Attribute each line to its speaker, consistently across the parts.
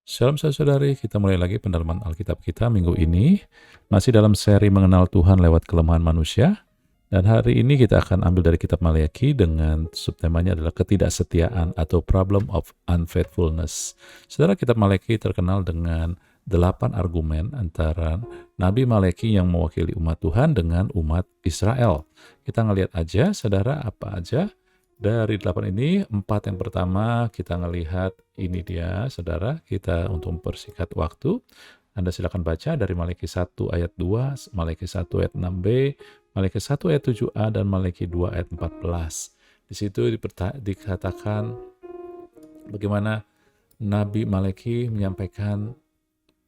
Speaker 1: Shalom saudari, kita mulai lagi pendalaman Alkitab kita minggu ini. Masih dalam seri mengenal Tuhan lewat kelemahan manusia. Dan hari ini kita akan ambil dari kitab Maleakhi dengan subtemanya adalah ketidaksetiaan atau problem of unfaithfulness. Saudara, kitab Maleakhi terkenal dengan 8 argumen antara Nabi Maleakhi yang mewakili umat Tuhan dengan umat Israel. Kita ngelihat aja, saudara, apa aja. Dari 8 ini, 4 yang pertama kita ngelihat ini dia, saudara, kita untuk mempersingkat waktu. Anda silakan baca dari Maleakhi 1 ayat 2, Maleakhi 1 ayat 6b, Maleakhi 1 ayat 7a, dan Maleakhi 2 ayat 14. Di situ dikatakan bagaimana Nabi Maleakhi menyampaikan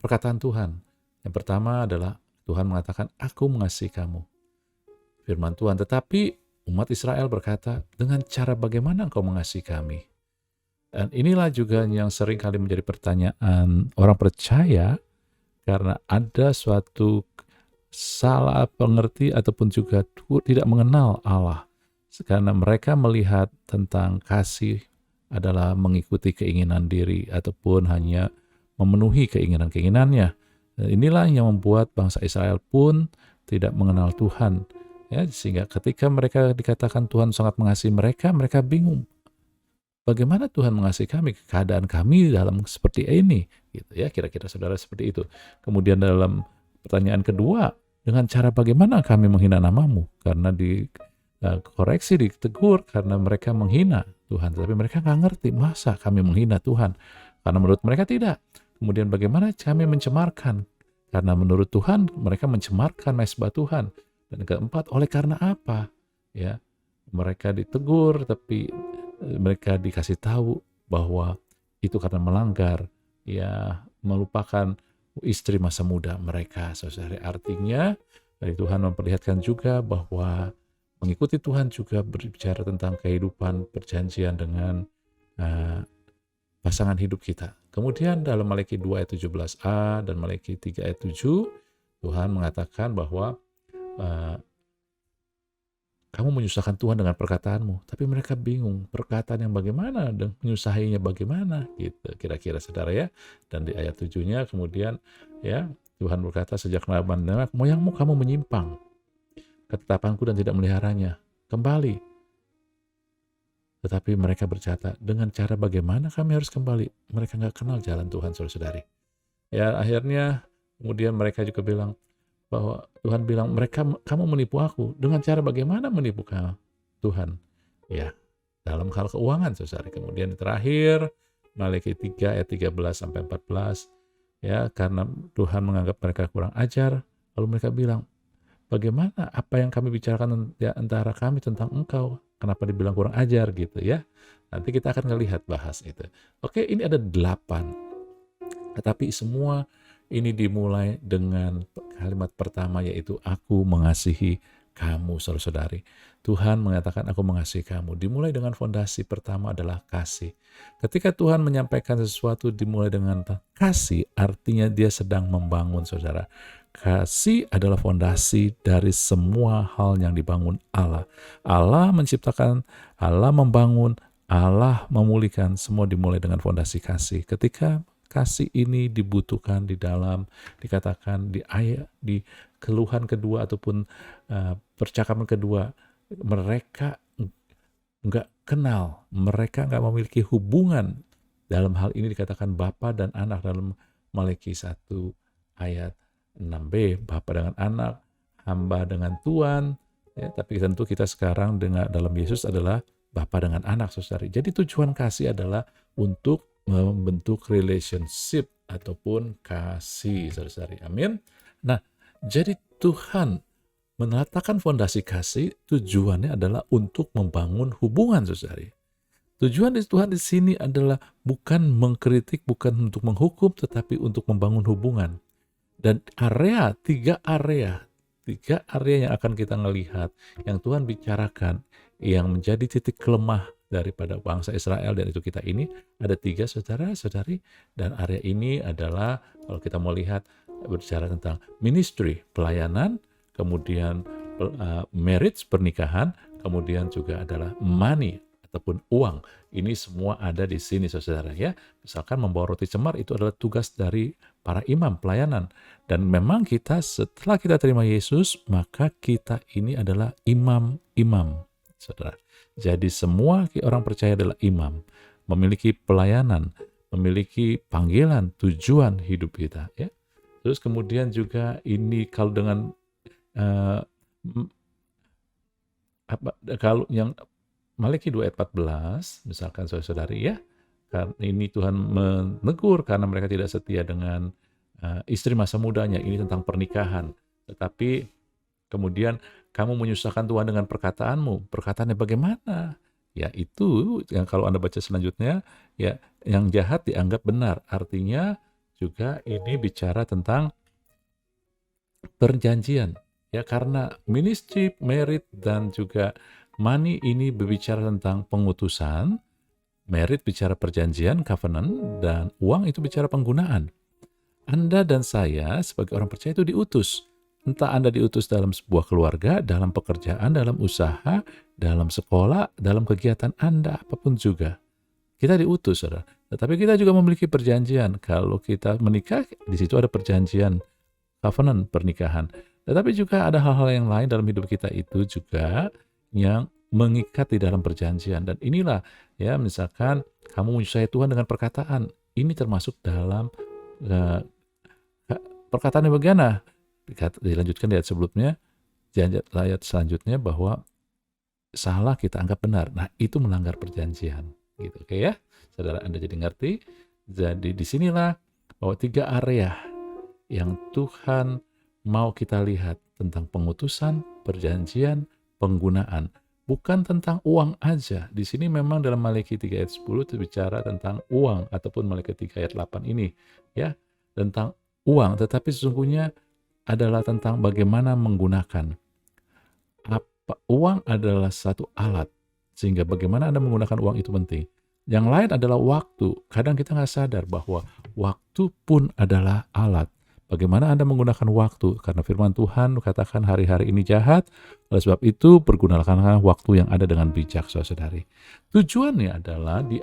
Speaker 1: perkataan Tuhan. Yang pertama adalah Tuhan mengatakan, "Aku mengasihi kamu." Firman Tuhan, tetapi umat Israel berkata, "Dengan cara bagaimana engkau mengasihi kami?" Dan inilah juga yang sering kali menjadi pertanyaan orang percaya, karena ada suatu salah pengerti ataupun juga tidak mengenal Allah. Karena mereka melihat tentang kasih adalah mengikuti keinginan diri ataupun hanya memenuhi keinginan-keinginannya. Dan inilah yang membuat bangsa Israel pun tidak mengenal Tuhan. Ya, sehingga ketika mereka dikatakan Tuhan sangat mengasihi mereka, mereka bingung. Bagaimana Tuhan mengasihi kami? Keadaan kami dalam seperti ini, gitu ya. Kira-kira saudara seperti itu. Kemudian dalam pertanyaan kedua, dengan cara bagaimana kami menghina namamu? Karena dikoreksi, ditegur karena mereka menghina Tuhan. Tapi mereka nggak ngerti, masa kami menghina Tuhan? Karena menurut mereka tidak. Kemudian bagaimana kami mencemarkan? Karena menurut Tuhan mereka mencemarkan mesbah Tuhan. Dan keempat, oleh karena apa? Ya, mereka ditegur, tapi mereka dikasih tahu bahwa itu karena melanggar, ya, melupakan istri masa muda mereka. Saudara, artinya dari Tuhan memperlihatkan juga bahwa mengikuti Tuhan juga berbicara tentang kehidupan perjanjian dengan pasangan hidup kita. Kemudian dalam Maleakhi 2 ayat 17a dan Maleakhi 3 ayat 7, Tuhan mengatakan bahwa kamu menyusahkan Tuhan dengan perkataanmu, tapi mereka bingung perkataan yang bagaimana dan menyusahinya bagaimana, gitu kira-kira saudara ya. Dan di ayat 7-nya kemudian ya, Tuhan berkata, "Sejak nenek moyangmu kamu menyimpang ketetapanku dan tidak meliharanya. Kembali." Tetapi mereka berkata, "Dengan cara bagaimana kami harus kembali?" Mereka nggak kenal jalan Tuhan, saudara-saudari. Ya, akhirnya kemudian mereka juga bilang, bahwa Tuhan bilang, kamu menipu aku. Dengan cara bagaimana menipu kamu, Tuhan? Ya, dalam hal keuangan, saudara. Kemudian terakhir, Maleakhi 3 ayat 13 sampai 14, ya, karena Tuhan menganggap mereka kurang ajar, lalu mereka bilang, bagaimana apa yang kami bicarakan di antara kami tentang engkau? Kenapa dibilang kurang ajar, gitu ya? Nanti kita akan melihat bahas itu. Oke, ini ada 8. Tetapi semua ini dimulai dengan kalimat pertama, yaitu aku mengasihi kamu, saudara-saudari. Tuhan mengatakan aku mengasihi kamu. Dimulai dengan fondasi pertama adalah kasih. Ketika Tuhan menyampaikan sesuatu dimulai dengan kasih, artinya dia sedang membangun, saudara. Kasih adalah fondasi dari semua hal yang dibangun Allah. Allah menciptakan, Allah membangun, Allah memulihkan, semua dimulai dengan fondasi kasih. Ketika kasih ini dibutuhkan di dalam, dikatakan di ayat, di keluhan kedua ataupun percakapan kedua, mereka nggak kenal, mereka nggak memiliki hubungan. Dalam hal ini dikatakan Bapa dan Anak dalam Maleakhi 1 ayat 6b, Bapa dengan Anak, hamba dengan Tuan, ya, tapi tentu kita sekarang dalam Yesus adalah Bapa dengan Anak, saudara. Jadi tujuan kasih adalah untuk membentuk relationship ataupun kasih, saudara-saudari. Amin. Nah, jadi Tuhan meletakkan fondasi kasih, tujuannya adalah untuk membangun hubungan, saudari. Tujuan Tuhan di sini adalah bukan mengkritik, bukan untuk menghukum, tetapi untuk membangun hubungan. Dan tiga area yang akan kita melihat, yang Tuhan bicarakan, yang menjadi titik lemah daripada bangsa Israel dan itu kita ini, ada 3, saudara-saudari. Dan area ini adalah, kalau kita mau lihat, berbicara tentang ministry, pelayanan, kemudian marriage, pernikahan, kemudian juga adalah money ataupun uang. Ini semua ada di sini, saudara ya. Misalkan membawa roti cemar itu adalah tugas dari para imam pelayanan. Dan memang kita setelah kita terima Yesus, maka kita ini adalah imam-imam, saudara. Jadi semua orang percaya adalah imam, memiliki pelayanan, memiliki panggilan, tujuan hidup kita ya. Terus kemudian juga ini kalau dengan kalau yang Malaki 2 ayat 14, misalkan saudara-saudari ya, karena ini Tuhan menegur karena mereka tidak setia dengan istri masa mudanya, ini tentang pernikahan. Tetapi kemudian kamu menyusahkan Tuhan dengan perkataanmu. Perkataannya bagaimana? Ya itu, yang kalau Anda baca selanjutnya, ya yang jahat dianggap benar. Artinya juga ini bicara tentang perjanjian. Ya karena ministry, merit, dan juga money ini berbicara tentang pengutusan, merit bicara perjanjian, covenant, dan uang itu bicara penggunaan. Anda dan saya sebagai orang percaya itu diutus. Entah Anda diutus dalam sebuah keluarga, dalam pekerjaan, dalam usaha, dalam sekolah, dalam kegiatan Anda, apapun juga. Kita diutus, saudara. Tetapi kita juga memiliki perjanjian. Kalau kita menikah, di situ ada perjanjian, covenant, pernikahan. Tetapi juga ada hal-hal yang lain dalam hidup kita itu juga yang mengikat di dalam perjanjian. Dan inilah, ya misalkan kamu menyusahi Tuhan dengan perkataan. Ini termasuk dalam perkataan yang bagaimana? Dilanjutkan di ayat sebelumnya, di ayat selanjutnya bahwa salah kita anggap benar. Nah, itu melanggar perjanjian. Gitu, oke ya? Saudara Anda jadi ngerti? Jadi disinilah bahwa 3 area yang Tuhan mau kita lihat tentang pengutusan, perjanjian, penggunaan. Bukan tentang uang aja. Di sini memang dalam Malaki 3 ayat 10 itu bicara tentang uang, ataupun Malaki 3 ayat 8 ini. Ya, tentang uang. Tetapi sesungguhnya adalah tentang bagaimana menggunakan. Uang adalah satu alat. Sehingga bagaimana Anda menggunakan uang itu penting. Yang lain adalah waktu. Kadang kita nggak sadar bahwa waktu pun adalah alat. Bagaimana Anda menggunakan waktu? Karena firman Tuhan katakan hari-hari ini jahat, oleh sebab itu pergunakanlah waktu yang ada dengan bijak, saudari. Tujuannya adalah di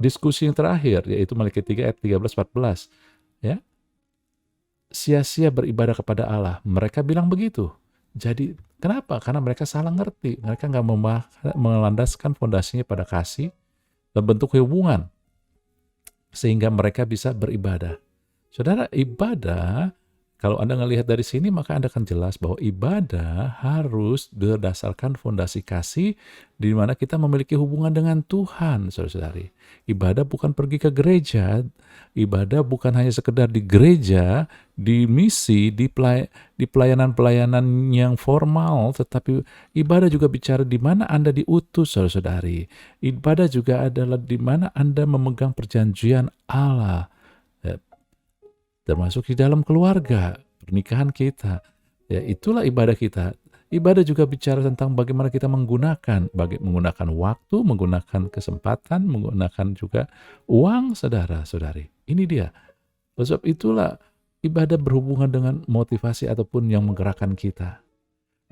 Speaker 1: diskusi yang terakhir, yaitu Malaki 3 ayat 13-14. Ya, sia-sia beribadah kepada Allah. Mereka bilang begitu. Jadi kenapa? Karena mereka salah ngerti. Mereka nggak melandaskan fondasinya pada kasih dan bentuk hubungan, sehingga mereka bisa beribadah. Saudara, ibadah, kalau Anda ngelihat dari sini, maka Anda akan jelas bahwa ibadah harus berdasarkan fondasi kasih, di mana kita memiliki hubungan dengan Tuhan, saudara-saudari. Ibadah bukan pergi ke gereja, ibadah bukan hanya sekedar di gereja, di misi, di pelayanan-pelayanan yang formal, tetapi ibadah juga bicara di mana Anda diutus, saudara-saudari. Ibadah juga adalah di mana Anda memegang perjanjian Allah, termasuk di dalam keluarga, pernikahan kita. Ya, itulah ibadah kita. Ibadah juga bicara tentang bagaimana kita menggunakan waktu, menggunakan kesempatan, menggunakan juga uang, saudara-saudari. Ini dia. Oleh sebab itulah ibadah berhubungan dengan motivasi ataupun yang menggerakkan kita.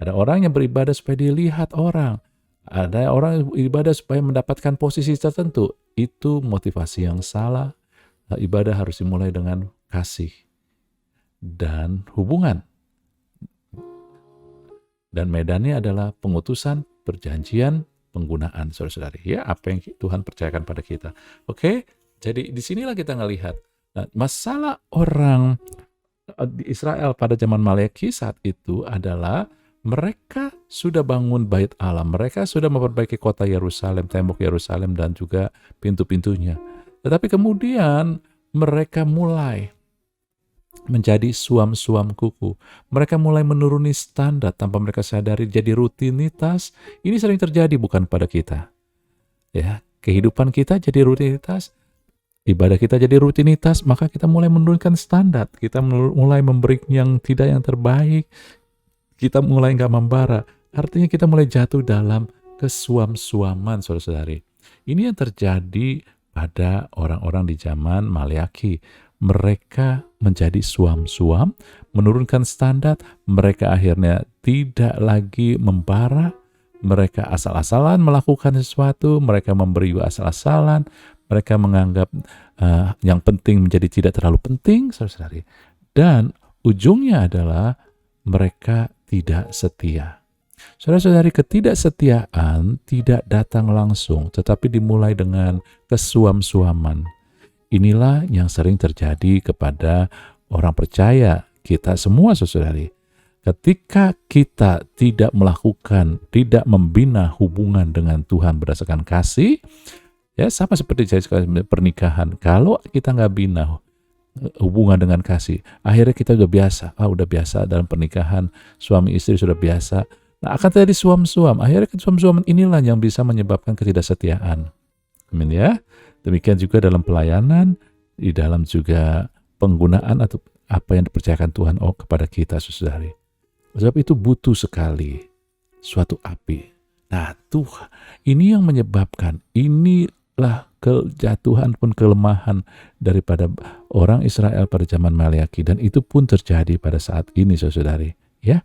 Speaker 1: Ada orang yang beribadah supaya dilihat orang. Ada orang yang beribadah supaya mendapatkan posisi tertentu. Itu motivasi yang salah. Ibadah harus dimulai dengan kasih dan hubungan. Dan medannya adalah pengutusan, perjanjian, penggunaan, saudara-saudari. Ya, apa yang Tuhan percayakan pada kita. Oke, jadi disinilah kita ngelihat. Nah, masalah orang di Israel pada zaman Malaki saat itu adalah mereka sudah bangun bait Allah. Mereka sudah memperbaiki kota Yerusalem, tembok Yerusalem, dan juga pintu-pintunya. Tetapi kemudian mereka mulai menjadi suam-suam kuku. Mereka mulai menuruni standar tanpa mereka sadari, jadi rutinitas. Ini sering terjadi bukan pada kita. Ya, kehidupan kita jadi rutinitas, ibadah kita jadi rutinitas, maka kita mulai menurunkan standar. Kita mulai memberi yang terbaik. Kita mulai nggak membara. Artinya kita mulai jatuh dalam kesuam-suaman, saudara-saudari. Ini yang terjadi pada orang-orang di zaman Malaki. Mereka menjadi suam-suam, menurunkan standar, mereka akhirnya tidak lagi membara, mereka asal-asalan melakukan sesuatu, mereka memberi asal-asalan, mereka menganggap yang penting menjadi tidak terlalu penting, saudara-saudari. Dan ujungnya adalah mereka tidak setia. Saudara-saudari, ketidaksetiaan tidak datang langsung, tetapi dimulai dengan kesuam-suaman. Inilah yang sering terjadi kepada orang percaya, kita semua, saudari. Ketika kita tidak melakukan, tidak membina hubungan dengan Tuhan berdasarkan kasih, ya sama seperti pernikahan. Kalau kita nggak bina hubungan dengan kasih, akhirnya kita udah biasa dalam pernikahan, suami istri sudah biasa. Nah, akan terjadi suam-suam. Akhirnya suam-suaman inilah yang bisa menyebabkan ketidaksetiaan. Amin ya. Demikian juga dalam pelayanan, di dalam juga penggunaan atau apa yang dipercayakan Tuhan kepada kita, saudari. Sebab itu butuh sekali suatu api. Nah, Tuhan, ini yang menyebabkan, inilah kejatuhan pun kelemahan daripada orang Israel pada zaman Maleaki, dan itu pun terjadi pada saat ini, saudari. Ya,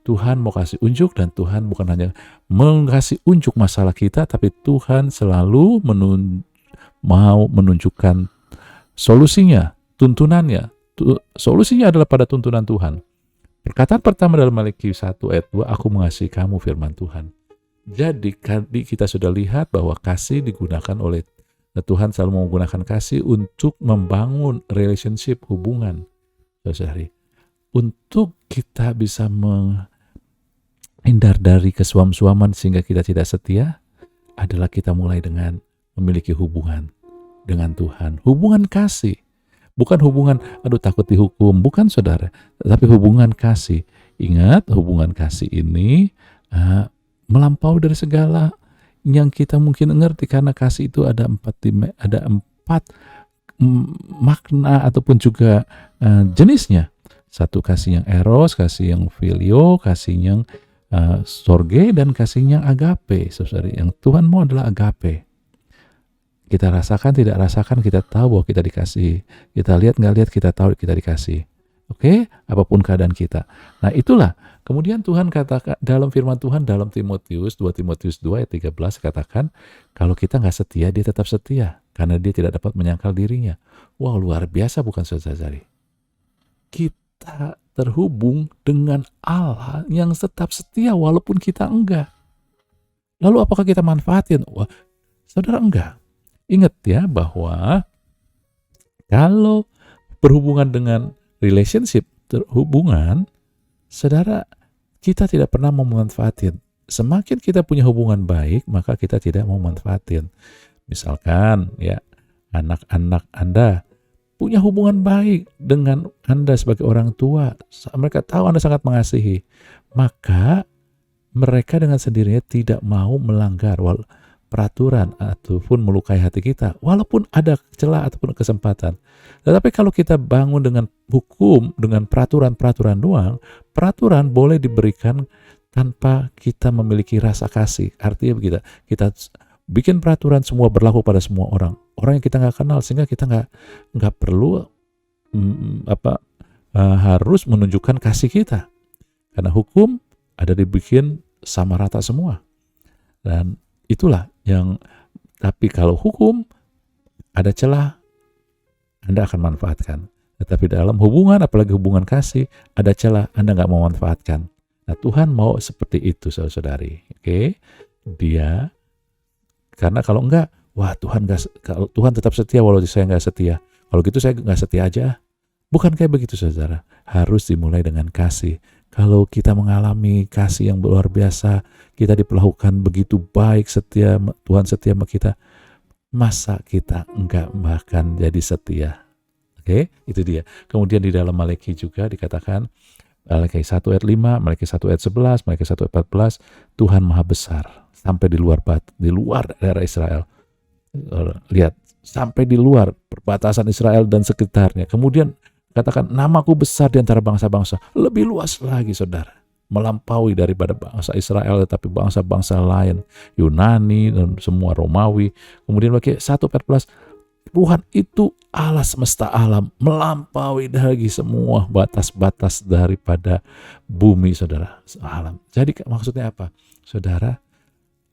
Speaker 1: Tuhan mau kasih unjuk, dan Tuhan bukan hanya mengasih unjuk masalah kita, tapi Tuhan selalu mau menunjukkan solusinya, tuntunannya. Solusinya adalah pada tuntunan Tuhan. Perkataan pertama dalam Maleaki 1 ayat 2, aku mengasihi kamu, firman Tuhan. Jadi kita sudah lihat bahwa kasih digunakan oleh Tuhan, selalu menggunakan kasih untuk membangun relationship, hubungan, saudari. Untuk kita bisa menghindar dari kesuam-suaman sehingga kita tidak setia, adalah kita mulai dengan memiliki hubungan dengan Tuhan. Hubungan kasih. Bukan hubungan, takut dihukum. Bukan, saudara. Tapi hubungan kasih. Ingat, hubungan kasih ini melampaui dari segala yang kita mungkin ngerti, karena kasih itu ada empat makna ataupun juga jenisnya. Satu, kasih yang eros, kasih yang filio, kasih yang storge, dan kasih yang agape. Saudari, yang Tuhan mau adalah agape. Kita rasakan, tidak rasakan, kita tahu bahwa kita dikasih. Kita lihat, nggak lihat, kita tahu kita dikasih. Oke? Apapun keadaan kita. Nah, itulah. Kemudian Tuhan katakan, dalam firman Tuhan, dalam 2 Timotius 2 ayat 13, katakan, kalau kita nggak setia, dia tetap setia. Karena dia tidak dapat menyangkal dirinya. Wow, luar biasa bukan, saudari? Kita terhubung dengan Allah yang tetap setia walaupun kita enggak. Lalu apakah kita manfaatin? Wah, saudara, enggak. Ingat ya bahwa kalau berhubungan dengan relationship, hubungan, saudara, kita tidak pernah memanfaatin. Semakin kita punya hubungan baik, maka kita tidak mau manfaatin. Misalkan ya, anak-anak Anda punya hubungan baik dengan Anda sebagai orang tua, mereka tahu Anda sangat mengasihi, maka mereka dengan sendirinya tidak mau melanggar peraturan ataupun melukai hati kita, walaupun ada celah ataupun kesempatan. Tetapi kalau kita bangun dengan hukum, dengan peraturan-peraturan doang, peraturan boleh diberikan tanpa kita memiliki rasa kasih. Artinya begitu, kita bikin peraturan semua berlaku pada semua orang yang kita nggak kenal, sehingga kita nggak perlu harus menunjukkan kasih kita, karena hukum ada dibikin sama rata semua. Dan itulah tapi kalau hukum ada celah, Anda akan manfaatkan. Tetapi dalam hubungan, apalagi hubungan kasih, ada celah, Anda nggak mau manfaatkan. Nah, Tuhan mau seperti itu, saudara-saudari. Oke? Karena kalau enggak, wah, Tuhan tetap setia walau saya nggak setia. Kalau gitu saya nggak setia aja. Bukan kayak begitu, saudara. Harus dimulai dengan kasih. Kalau kita mengalami kasih yang luar biasa, kita diperlakukan begitu baik, setia, Tuhan setia sama kita, masa kita enggak bahkan jadi setia? Oke, itu dia. Kemudian di dalam Maleaki juga dikatakan, Maleaki 1 ayat 5, Maleaki 1 ayat 11, Maleaki 1 ayat 14, Tuhan maha besar sampai di luar daerah Israel. Lihat, sampai di luar perbatasan Israel dan sekitarnya. Kemudian katakan, namaku besar di antara bangsa-bangsa. Lebih luas lagi, saudara. Melampaui daripada bangsa Israel, tetapi bangsa-bangsa lain. Yunani dan semua Romawi. Kemudian bagi 1:14, Tuhan itu Allah semesta alam. Melampaui lagi semua batas-batas daripada bumi, saudara. Alam. Jadi maksudnya apa? Saudara,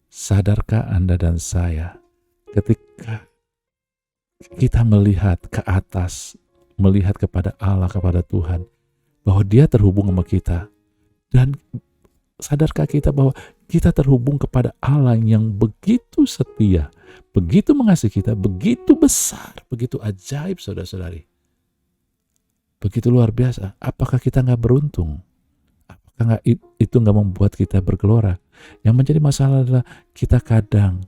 Speaker 1: sadarkah Anda dan saya ketika kita melihat ke atas, melihat kepada Allah, kepada Tuhan, bahwa Dia terhubung sama kita, dan sadarkah kita bahwa kita terhubung kepada Allah yang begitu setia, begitu mengasihi kita, begitu besar, begitu ajaib, saudara-saudari, begitu luar biasa. Apakah kita nggak beruntung? Apakah itu nggak membuat kita bergelora? Yang menjadi masalah adalah kita kadang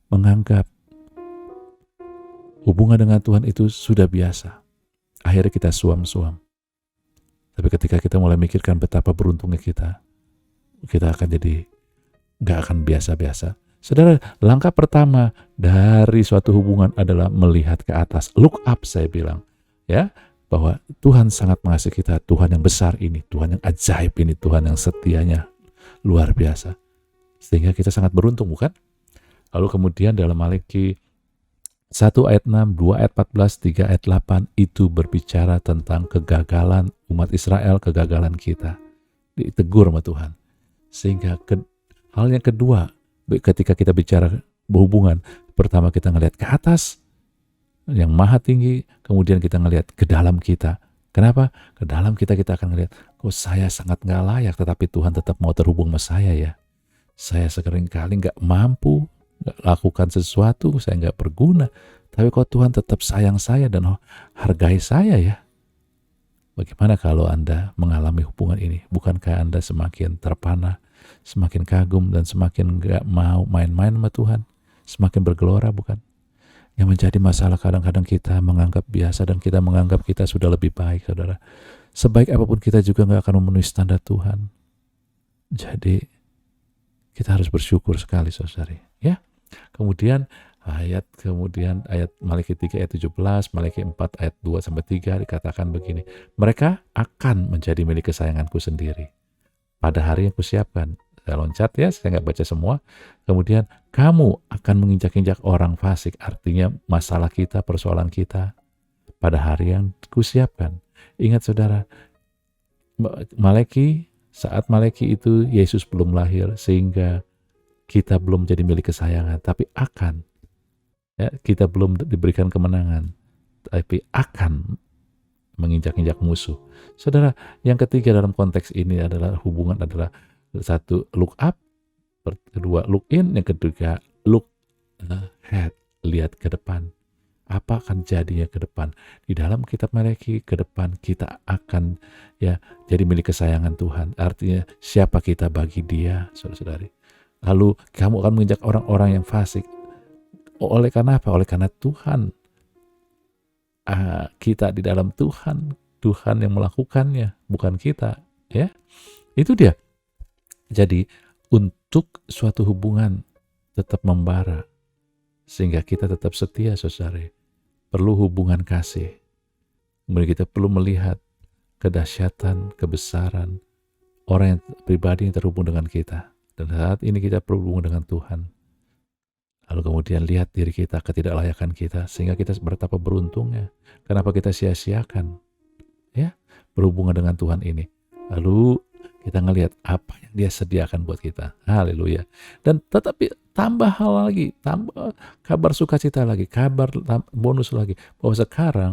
Speaker 1: menganggap hubungan dengan Tuhan itu sudah biasa. Akhirnya kita suam-suam. Tapi ketika kita mulai mikirkan betapa beruntungnya kita akan jadi nggak akan biasa-biasa. Saudara, langkah pertama dari suatu hubungan adalah melihat ke atas. Look up, saya bilang. Ya, bahwa Tuhan sangat mengasihi kita. Tuhan yang besar ini, Tuhan yang ajaib ini, Tuhan yang setianya luar biasa. Sehingga kita sangat beruntung, bukan? Lalu kemudian dalam Malaki 1 ayat 6, 2 ayat 14, 3 ayat 8 itu berbicara tentang kegagalan umat Israel, kegagalan kita. Ditegur sama Tuhan. Sehingga hal yang kedua, ketika kita bicara berhubungan, pertama kita ngelihat ke atas, yang maha tinggi, kemudian kita ngelihat ke dalam kita. Kenapa? Ke dalam kita akan ngelihat, kok saya sangat gak layak, tetapi Tuhan tetap mau terhubung sama saya ya. Saya seringkali gak mampu, gak lakukan sesuatu, saya gak berguna, tapi kok Tuhan tetap sayang saya dan hargai saya ya. Bagaimana kalau Anda mengalami hubungan ini? Bukankah Anda semakin terpana, semakin kagum, dan semakin gak mau main-main sama Tuhan? Semakin bergelora, bukan? Yang menjadi masalah kadang-kadang kita menganggap biasa dan kita menganggap kita sudah lebih baik, saudara. Sebaik apapun kita juga gak akan memenuhi standar Tuhan. Jadi, kita harus bersyukur sekali, saudari. Ya. Kemudian ayat Malaki 3 ayat 17, Malaki 4 ayat 2-3 dikatakan begini, mereka akan menjadi milik kesayanganku sendiri pada hari yang kusiapkan. Saya loncat ya, saya nggak baca semua. Kemudian kamu akan menginjak-injak orang fasik, artinya masalah kita, persoalan kita pada hari yang kusiapkan. Ingat saudara, saat Malaki itu Yesus belum lahir, sehingga kita belum jadi milik kesayangan, tapi akan. Ya, kita belum diberikan kemenangan, tapi akan menginjak-injak musuh. Saudara, yang ketiga dalam konteks ini adalah hubungan adalah satu, look up, kedua, look in, yang ketiga, look ahead, lihat ke depan. Apa akan jadinya ke depan? Di dalam kitab Malaki, ke depan kita akan ya jadi milik kesayangan Tuhan. Artinya siapa kita bagi Dia, saudara-saudari. Lalu kamu akan menginjak orang-orang yang fasik. Oleh karena apa? Oleh karena Tuhan, kita di dalam Tuhan yang melakukannya, bukan kita. Ya, itu dia. Jadi untuk suatu hubungan tetap membara, sehingga kita tetap setia, saudara, perlu hubungan kasih. Kemudian kita perlu melihat kedahsyatan, kebesaran orang yang pribadi yang terhubung dengan kita. Dan saat ini kita perlu hubungan dengan Tuhan. Lalu kemudian lihat diri kita, ketidaklayakan kita, sehingga kita betapa beruntungnya. Kenapa kita sia-siakan ya berhubungan dengan Tuhan ini? Lalu kita ngelihat apa yang Dia sediakan buat kita. Haleluya. Dan tetapi tambah hal lagi, tambah kabar sukacita lagi, kabar bonus lagi, bahwa sekarang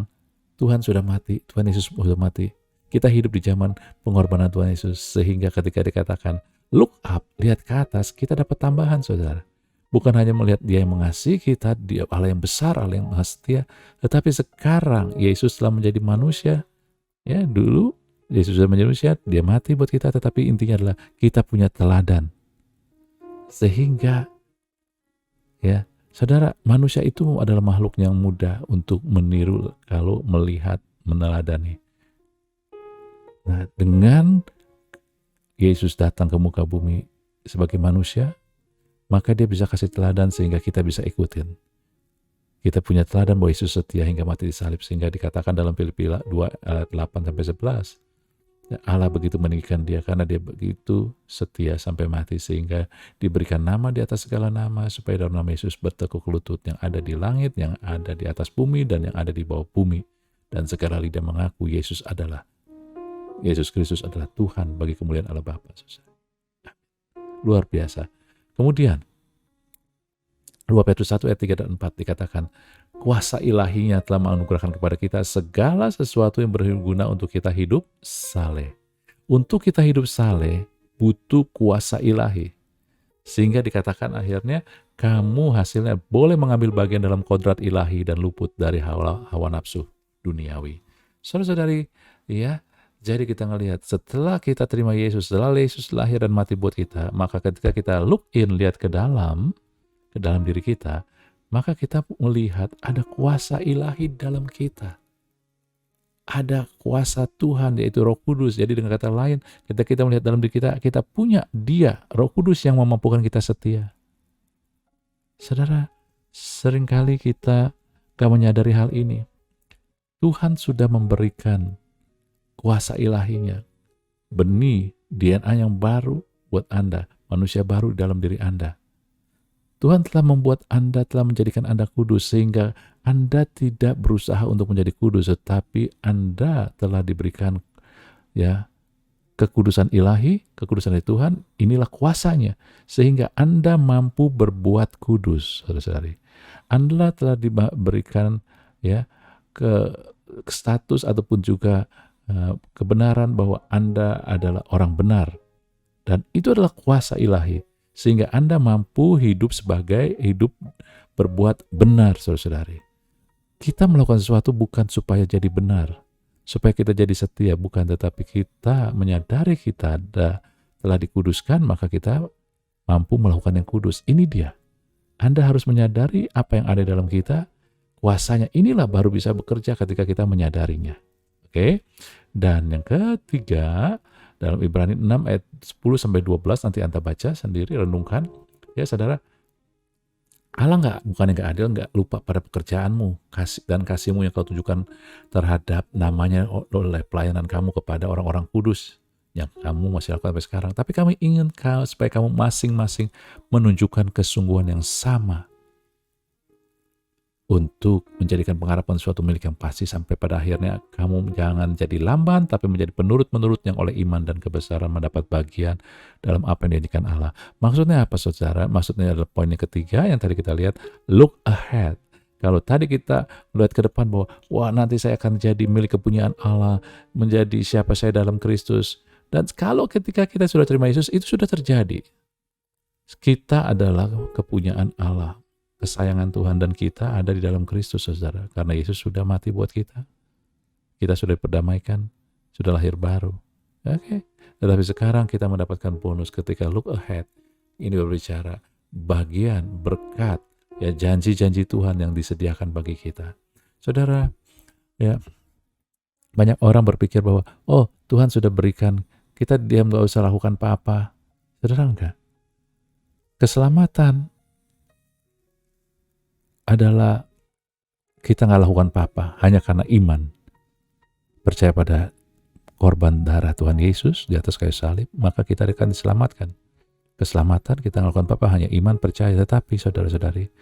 Speaker 1: Tuhan sudah mati, Tuhan Yesus sudah mati. Kita hidup di zaman pengorbanan Tuhan Yesus, sehingga ketika dikatakan look up, lihat ke atas, kita dapat tambahan, saudara. Bukan hanya melihat Dia yang mengasihi kita, Dia Allah yang besar, Allah yang maha setia, tetapi sekarang Yesus telah menjadi manusia. Ya, dulu Yesus sudah menjadi manusia, Dia mati buat kita, tetapi intinya adalah kita punya teladan. Sehingga ya, saudara, manusia itu adalah makhluk yang mudah untuk meniru kalau melihat, meneladani. Nah, dengan Yesus datang ke muka bumi sebagai manusia, maka Dia bisa kasih teladan sehingga kita bisa ikutin. Kita punya teladan bahwa Yesus setia hingga mati di salib, sehingga dikatakan dalam Filipi 2 ayat 8-11, Allah begitu meninggikan Dia karena Dia begitu setia sampai mati, sehingga diberikan nama di atas segala nama, supaya dalam nama Yesus bertekuk lutut yang ada di langit, yang ada di atas bumi, dan yang ada di bawah bumi, dan segala lidah mengaku Yesus Kristus adalah Tuhan bagi kemuliaan Allah Bapa. Luar biasa. Kemudian 2 Petrus 1 ayat 3 dan 4 dikatakan, kuasa ilahinya telah menganugerahkan kepada kita segala sesuatu yang berguna untuk kita hidup saleh. Untuk kita hidup saleh, butuh kuasa ilahi. Sehingga dikatakan akhirnya, kamu hasilnya boleh mengambil bagian dalam kodrat ilahi dan luput dari hawa nafsu duniawi. Saudara-saudari, ya, jadi kita ngelihat setelah kita terima Yesus, setelah Yesus lahir dan mati buat kita, maka ketika kita look in, lihat ke dalam diri kita, maka kita melihat ada kuasa ilahi dalam kita. Ada kuasa Tuhan, yaitu Roh Kudus. Jadi dengan kata lain, ketika kita melihat dalam diri kita, kita punya Dia, Roh Kudus yang memampukan kita setia. Saudara, seringkali kita gak menyadari hal ini. Tuhan sudah memberikan kuasa ilahinya, benih DNA yang baru buat Anda, manusia baru di dalam diri Anda. Tuhan telah membuat Anda, telah menjadikan Anda kudus, sehingga Anda tidak berusaha untuk menjadi kudus, tetapi Anda telah diberikan kekudusan ilahi, kekudusan dari Tuhan. Inilah kuasanya, sehingga Anda mampu berbuat kudus, saudara-saudari. Anda telah diberikan ke status ataupun juga kebenaran bahwa Anda adalah orang benar, dan itu adalah kuasa ilahi. Sehingga Anda mampu hidup berbuat benar, saudara-saudari. Kita melakukan sesuatu bukan supaya jadi benar, supaya kita jadi setia, bukan, tetapi kita menyadari kita telah dikuduskan, maka kita mampu melakukan yang kudus. Ini dia. Anda harus menyadari apa yang ada dalam kita, kuasanya. Inilah baru bisa bekerja ketika kita menyadarinya. Oke? Dan yang ketiga, dalam Ibrani 6 ayat 10-12, nanti Anda baca sendiri, renungkan. Ya saudara, Allah bukannya nggak adil, nggak lupa pada pekerjaanmu dan kasihmu yang kau tunjukkan terhadap namanya oleh pelayanan kamu kepada orang-orang kudus yang kamu masih lakukan sampai sekarang. Tapi kami ingin supaya kamu masing-masing menunjukkan kesungguhan yang sama untuk menjadikan pengharapan suatu milik yang pasti, sampai pada akhirnya kamu jangan jadi lamban, tapi menjadi penurut-menurut yang oleh iman dan kebesaran mendapat bagian dalam apa yang dijanjikan Allah. Maksudnya apa, saudara? Maksudnya adalah poin yang ketiga yang tadi kita lihat, look ahead. Kalau tadi kita melihat ke depan bahwa, wah, nanti saya akan jadi milik kepunyaan Allah, menjadi siapa saya dalam Kristus. Dan kalau ketika kita sudah terima Yesus, itu sudah terjadi. Kita adalah kepunyaan Allah. Kesayangan Tuhan dan kita ada di dalam Kristus, saudara. Karena Yesus sudah mati buat kita. Kita sudah diperdamaikan, sudah lahir baru. Oke. Tetapi sekarang kita mendapatkan bonus ketika look ahead. Ini berbicara bagian, berkat, janji-janji Tuhan yang disediakan bagi kita. Saudara, banyak orang berpikir bahwa, oh, Tuhan sudah berikan, kita diam, gak usah lakukan apa-apa. Saudara, enggak. Keselamatan adalah kita nggak lakukan apa-apa hanya karena iman, percaya pada korban darah Tuhan Yesus di atas kayu salib, maka kita akan diselamatkan. Keselamatan kita nggak lakukan apa-apa, hanya iman, percaya. Tetapi saudara-saudari,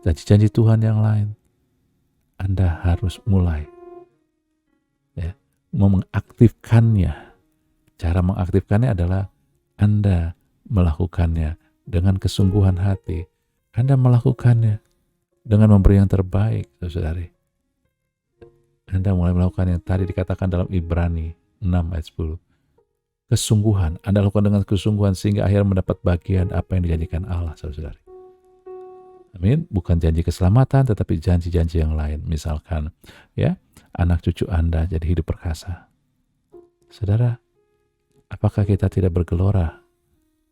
Speaker 1: janji-janji Tuhan yang lain, Anda harus mulai mengaktifkannya. Cara mengaktifkannya adalah Anda melakukannya dengan kesungguhan hati. Anda melakukannya dengan memberi yang terbaik, saudari. Anda mulai melakukan yang tadi dikatakan dalam Ibrani 6 ayat 10. Kesungguhan, Anda lakukan dengan kesungguhan sehingga akhirnya mendapat bagian apa yang dijanjikan Allah, saudari. Amin. Bukan janji keselamatan, tetapi janji-janji yang lain. Misalkan, anak cucu Anda jadi hidup perkasa. Saudara, apakah kita tidak bergelora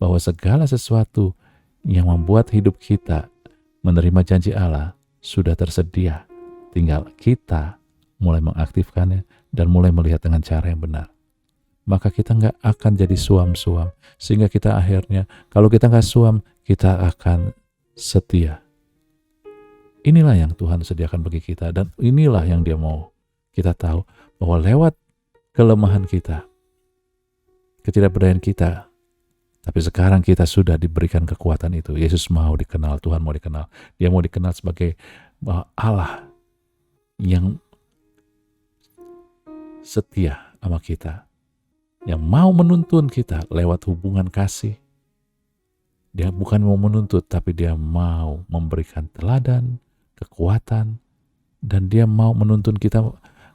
Speaker 1: bahwa segala sesuatu yang membuat hidup kita menerima janji Allah sudah tersedia, tinggal kita mulai mengaktifkannya dan mulai melihat dengan cara yang benar. Maka kita nggak akan jadi suam-suam, sehingga kita akhirnya, kalau kita nggak suam, kita akan setia. Inilah yang Tuhan sediakan bagi kita, dan inilah yang Dia mau kita tahu, bahwa lewat kelemahan kita, ketidakberdayaan kita, tapi sekarang kita sudah diberikan kekuatan itu. Yesus mau dikenal, Tuhan mau dikenal. Dia mau dikenal sebagai Allah yang setia sama kita, yang mau menuntun kita lewat hubungan kasih Dia bukan mau menuntut, tapi dia mau memberikan teladan, kekuatan, dan dia mau menuntun kita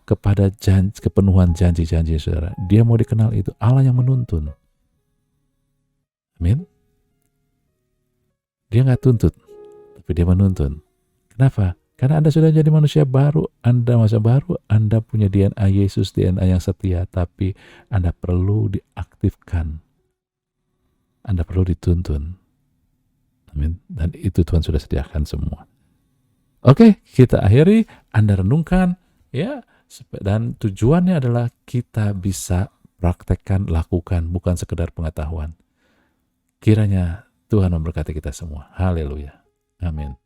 Speaker 1: kepada kepenuhan janji-janji, saudara. Dia mau dikenal itu Allah yang menuntun. Amin. Dia nggak tuntut, tapi dia menuntun. Kenapa? Karena Anda sudah jadi manusia baru, Anda masa baru, Anda punya DNA Yesus, DNA yang setia, tapi Anda perlu diaktifkan. Anda perlu dituntun. Amin. Dan itu Tuhan sudah sediakan semua. Oke, kita akhiri, Anda renungkan, ya. Dan tujuannya adalah kita bisa praktekkan, lakukan, bukan sekedar pengetahuan. Kiranya Tuhan memberkati kita semua. Haleluya. Amin.